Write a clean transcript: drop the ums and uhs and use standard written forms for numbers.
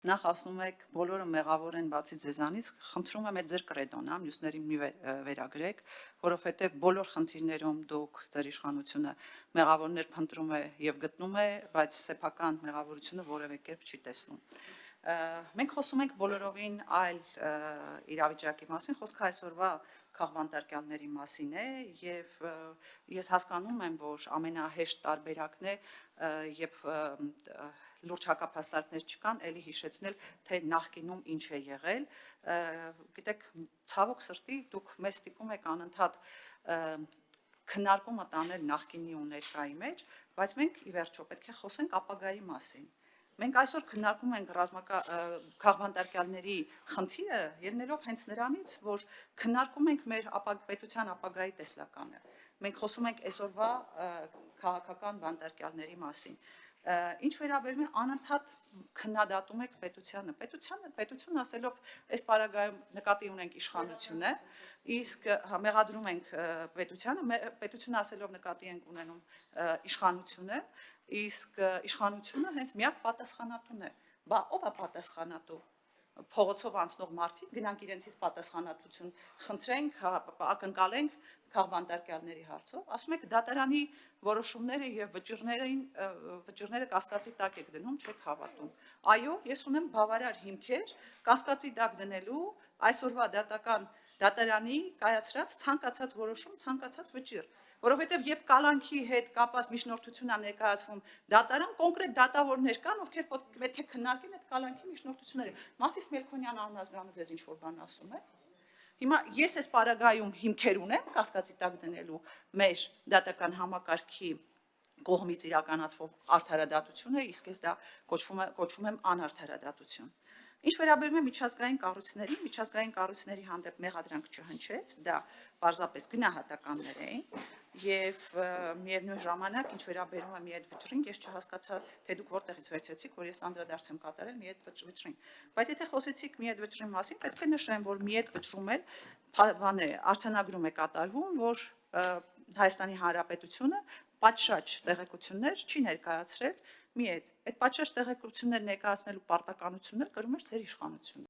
Նախ ասում եք բոլորը մեղավոր են բացի ձեզանից, խնդրում եմ այդ ձեր կրեդոն, մյուսներին մի վերագրեք, որովհետև բոլոր խնդիրներում դուք ձեր իշխանությունը մեղավորներ փնտրում է եւ գտնում է, բայց սեփական մեղավորությունը որևէ կերպ չի տեսնում։ Մենք խոսում ենք բոլորովին այլ իրավիճակի մասին, խոսքը այսօրվա քաղբանտարկյալների մասին է եւ ես հասկանում եմ, որ ամենահեշտ տարբերակն է եւ լուրջ հակափաստարկներ չկան, ելի հիշեցնել, թե նախկինում ինչ է եղել, գիտեք, ցավոք սրտի դուք մեզ ստիպում եք անընդհատ քննարկումը տանել նախկինի ու ներկայի մեջ, բայց մենք ի վերջո պետք է խոսենք ապագայի մասին։ Մենք այսօր քննարկում ենք քաղբանտարկյալների խնդիրը, ելնելով հենց նրանից, որ քննարկում ենք մեր պետության ապագայի տեսլականը։ Մենք խոսում ենք այսօրվա քաղաքական բանտարկյալների մասին։ Ինչ վերաբերում է անընդհատ քննադատում եք պետություն ասելով այս պարագայում նկատի ունենք իշխանությունը, իսկ մեղադրում ենք պետությունը ասելով նկատի ենք ունենում իշխանությունը, իսկ իշխանությունը հենց միակ պատասխանատուն է, բա ով է պատասխանատու, փողոցով անցնող մարդիկ, գնանք իրենցից պատասխանատվություն խնդրենք, ակնկալենք քաղբանտարկյալների հարցով, ասում եք դատարանի որոշումները եւ վճիռները կասկածի տակ եք դնում, չեք հավատում։ Այո, ես ունեմ բավարար հիմքեր կասկածի տակ դնելու այսօրվա դատարանի կայացրած ցանկացած որոշում, ցանկացած վճիռ, որովհետև երբ կալանքի հետ կապված միջնորդություն է ներկայացվում դատարան, կոնկրետ դատավորներ կան, ովքեր պետք է քննարկեն այդ կալանքի միջնորդությունները։ Մասիս Մելքոնյան անհասկանում ձեզ ինչ որ բան ասում է։ Հիմա ես այս պարագայում հիմքեր ունեմ կասկածի տակ դնելու մեր դատական համակարգի կողմից իրականացվող արդարադատությունը, իսկ ես դա կոչվում եմ անարդարադատություն։ Ինչ վերաբերում է միջազգային կառույցների հանդեպ մեղադրանք չհնչեց, դա պարզապես գնահատականներ էին եւ միևնույն ժամանակ ինչ վերաբերում է մի այդ վճռին, ես չհասկացա, թե դուք որտեղից վերցրեցիք, որ ես անդրադարձ եմ կատարել մի այդ վճռին։ Բայց եթե խոսեցիք մի այդ վճռի մասին, պետք է նշեմ, որ մի այդ վճռում էլ արձանագրում է կատարվում, որ Հայաստանի Հանրապետությունը պատշաճ տեղեկություններ չի ներկայացրել մի այդ պատշաճ տեղեկություններ ներկայացնելու պարտականությունն էլ կրում էր ձեր իշխանությունը։